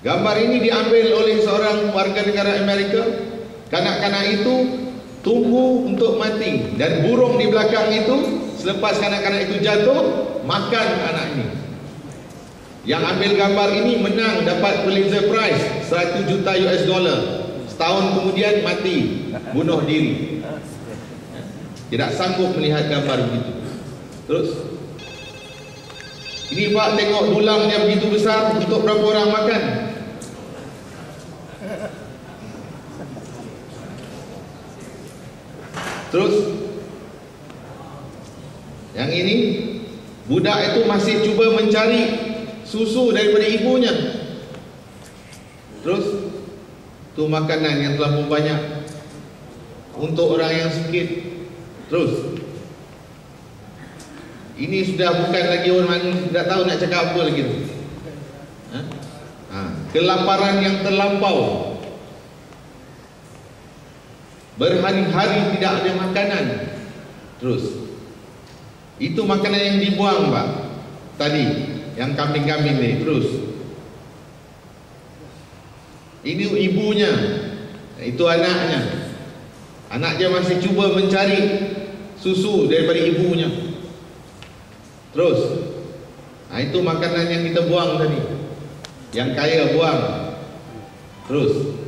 Gambar ini diambil oleh seorang warga negara Amerika. Kanak-kanak itu tunggu untuk mati, dan burung di belakang itu selepas kanak-kanak itu jatuh makan anak ini. Yang ambil gambar ini menang, dapat Pulitzer Prize, 100 juta US dollar. Setahun kemudian mati, bunuh diri. Tidak sanggup melihat gambar begitu. Terus ini Pak, tengok tulangnya begitu besar, untuk berapa orang makan? Terus yang ini, budak itu masih cuba mencari susu daripada ibunya. Terus tu makanan yang terlalu banyak untuk orang yang sakit. Terus ini sudah bukan lagi orang tidak tahu nak cakap apa lagi tu. Kelaparan yang terlampau, berhari-hari tidak ada makanan. Terus itu makanan yang dibuang Pak tadi, yang kambing-kambing ni. Terus ini ibunya, itu anaknya. Anaknya masih cuba mencari susu daripada ibunya. Terus itu makanan yang kita buang tadi, yang kaya buang. Terus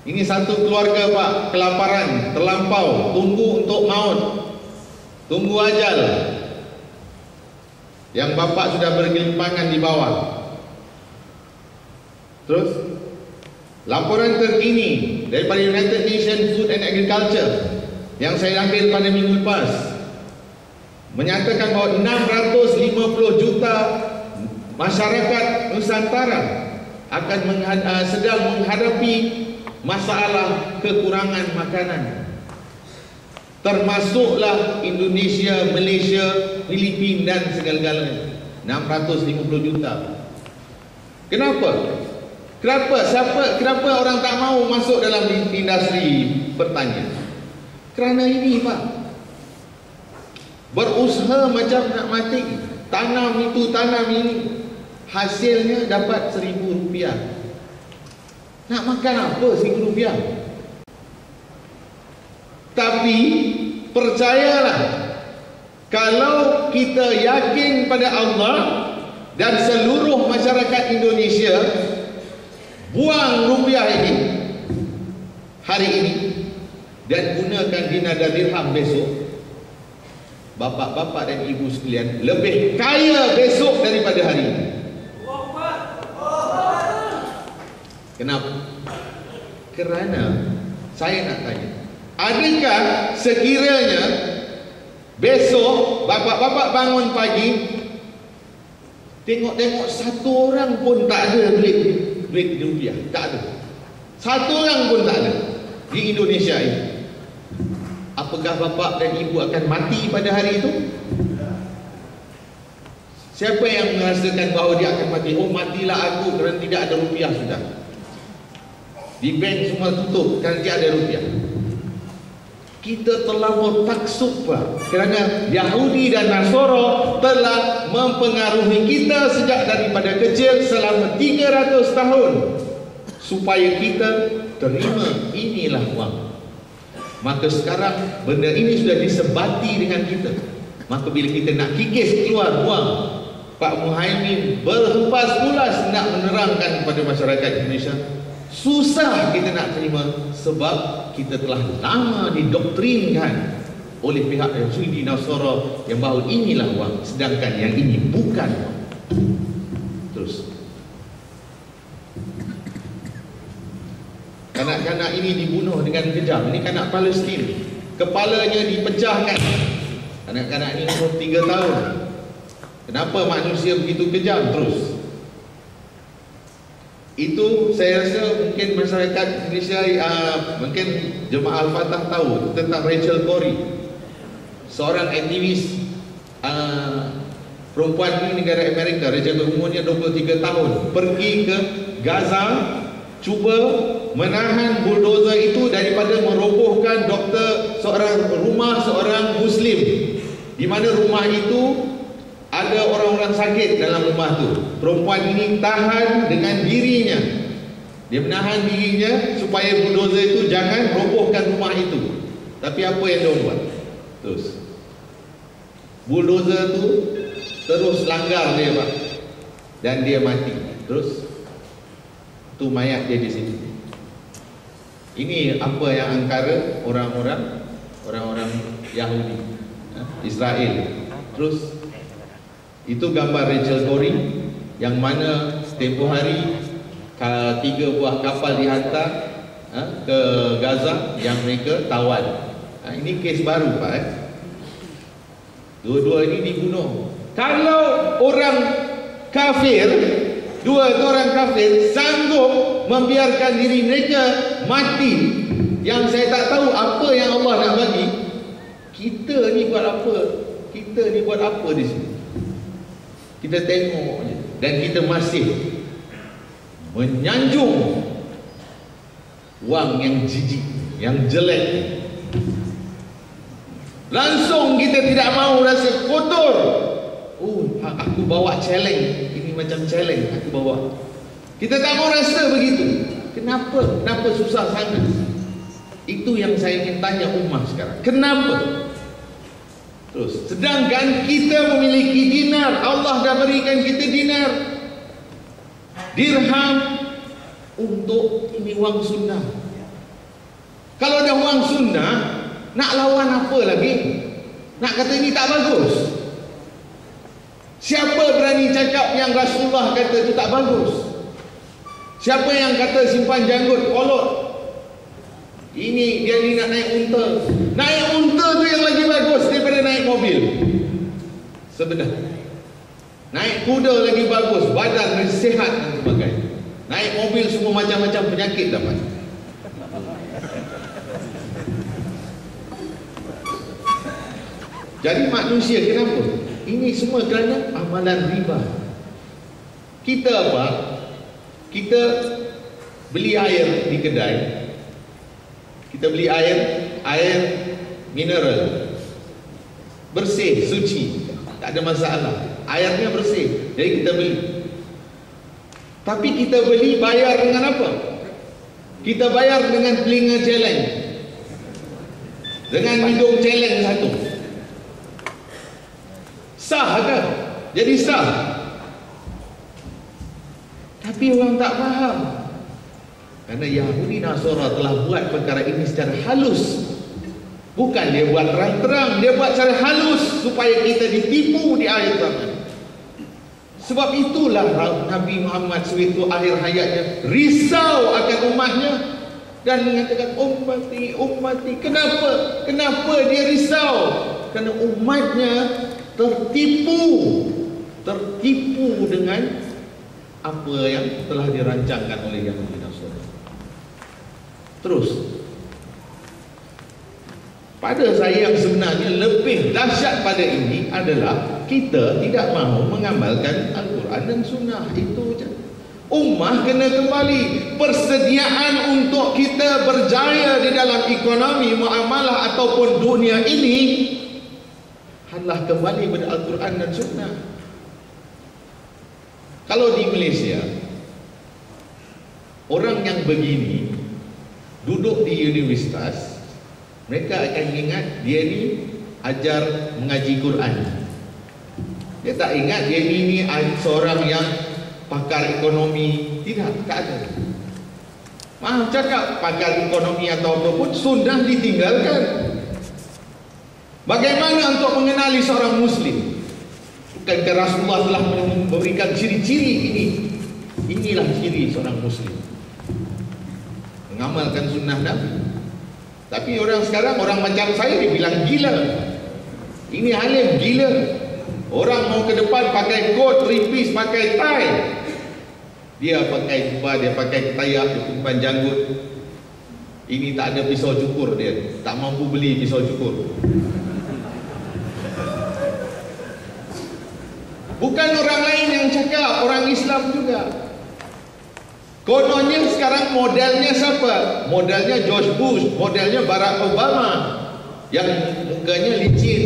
ini satu keluarga Pak, kelaparan terlampau, tunggu untuk maut, tunggu ajal. Yang bapak sudah bergelimpangan di bawah. Terus laporan terkini daripada United Nations Food and Agriculture yang saya ambil pada minggu lepas menyatakan bahawa 650 juta masyarakat Nusantara akan sedang menghadapi masalah kekurangan makanan. Termasuklah Indonesia, Malaysia, Filipina dan segala-galanya. 650 juta. Kenapa? Kenapa orang tak mau masuk dalam industri pertanian? Kerana ini Pak, berusaha macam nak mati, tanam itu, tanam ini, hasilnya dapat RM1,000. Nak makan apa RM1,000? Tapi percayalah, kalau kita yakin pada Allah dan seluruh masyarakat Indonesia, buang rupiah ini hari ini dan gunakan dinar dan dirham besok, bapak-bapak dan ibu sekalian lebih kaya besok daripada hari ini. Kenapa? Kerana saya nak tanya, adakah sekiranya besok bapak-bapak bangun pagi, tengok-tengok satu orang pun tak ada duit rupiah, tak ada, satu orang pun tak ada di Indonesia ini, apakah bapak dan ibu akan mati pada hari itu? Siapa yang merasakan bahawa dia akan mati? Oh, matilah aku kerana tidak ada rupiah sudah. Di bank semua tutup kerana tidak ada rupiah. Kita terlalu taksub Pak, kerana Yahudi dan Nasara telah mempengaruhi kita sejak daripada kecil selama 300 tahun supaya kita terima inilah wang. Maka sekarang benda ini sudah disebati dengan kita. Maka bila kita nak kikis keluar wang, Pak Muhaimin berhempas-hulas nak menerangkan kepada masyarakat Indonesia, susah kita nak terima sebab kita telah lama didoktrinkan oleh pihak Yahudi Nasara yang bahawa inilah wang, sedangkan yang ini bukan wang. Terus kanak-kanak ini dibunuh dengan kejam. Ini kanak Palestin, kepalanya dipecahkan. Kanak-kanak ini umur 3 tahun. Kenapa manusia begitu kejam? Terus itu saya rasa mungkin masyarakat Indonesia, mungkin Jemaah Al-Fatah tahu tentang Rachel Corrie, seorang aktivis perempuan di negara Amerika. Rachel umurnya 23 tahun, pergi ke Gaza, cuba menahan bulldozer itu daripada merobohkan seorang rumah seorang Muslim, di mana rumah itu ada orang-orang sakit dalam rumah tu. Perempuan ini tahan dengan diri Dia menahan dirinya supaya bulldozer itu jangan robohkan rumah itu. Tapi apa yang dia buat? Terus bulldozer tu terus langgar dia, Pak. Dan dia mati. Terus tu mayat dia di situ. Ini apa yang angkara orang-orang Yahudi, Israel. Terus itu gambar Rachel Corrie yang mana tempoh hari 3 buah kapal dihantar ke Gaza yang mereka tawan. Ini kes baru, Pak. Dua-dua ini dibunuh. Kalau orang kafir, dua orang kafir sanggup membiarkan diri mereka mati, yang saya tak tahu apa yang Allah nak bagi, kita ni buat apa? Kita ni buat apa di sini? Kita tengok je. Dan kita masih menyanjung wang yang jijik, yang jelek. Langsung kita tidak mahu rasa kotor. Aku bawa challenge. Ini macam challenge aku bawa. Kita tak mahu rasa begitu. Kenapa? Kenapa susah sangat? Itu yang saya ingin tanya ummah sekarang. Kenapa? Terus, sedangkan kita memiliki dinar, Allah dah berikan kita dinar, dirham, untuk ini wang sunnah. Kalau ada wang sunnah, nak lawan apa lagi? Nak kata ini tak bagus? Siapa berani cakap yang Rasulullah kata itu tak bagus? Siapa yang kata simpan janggut kolot? Ini dia ni nak naik unta. Naik unta tu yang lagi bagus daripada naik mobil. Sebenarnya naik kuda lagi bagus, badan lagi sihat dan sebagainya. Naik mobil semua macam-macam penyakit dapat. Jadi manusia kenapa? Ini semua kerana amalan riba. Kita apa? Kita beli air di kedai. Kita beli air mineral, bersih, suci, tak ada masalah. Airnya bersih, jadi kita beli. Tapi kita beli bayar dengan apa? Kita bayar dengan telinga celeng, dengan hidung celeng satu. Sah kan? Jadi sah. Tapi orang tak faham. Karena Yahudi Nasara telah buat perkara ini secara halus. Bukan dia buat terang-terang, dia buat secara halus supaya kita ditipu di akhir zaman. Sebab itulah Nabi Muhammad SAW akhir hayatnya risau akan umatnya dan mengatakan ummati, ummati. Kenapa? Kenapa dia risau? Kerana umatnya tertipu dengan apa yang telah dirancangkan oleh Yahudi Nasara. Terus, pada saya yang sebenarnya lebih dahsyat pada ini adalah kita tidak mahu mengamalkan Al-Quran dan Sunnah. Itu je. Ummah kena kembali. Persediaan untuk kita berjaya di dalam ekonomi, muamalah ataupun dunia ini adalah kembali pada Al-Quran dan Sunnah. Kalau di Malaysia, orang yang begini duduk di universitas, mereka akan ingat dia ni ajar mengaji Quran. Dia tak ingat dia ni seorang yang pakar ekonomi. Tidak, tak ada. Maaf cakap pakar ekonomi atau apa pun sunnah ditinggalkan. Bagaimana untuk mengenali seorang Muslim? Bukankah Rasulullah telah memberikan ciri-ciri ini? Inilah ciri seorang Muslim, mengamalkan sunnah Nabi. Tapi orang sekarang, orang macam saya, dia bilang gila. Ini alim gila. Orang mau ke depan pakai coat, three-piece, pakai tie, dia pakai jubah, dia pakai ketayah, dia simpan janggut. Ini tak ada pisau cukur dia, tak mampu beli pisau cukur. Bukan orang lain yang cakap, orang Islam juga. Kononnya sekarang modelnya siapa? Modelnya George Bush, modelnya Barack Obama, yang mukanya licin,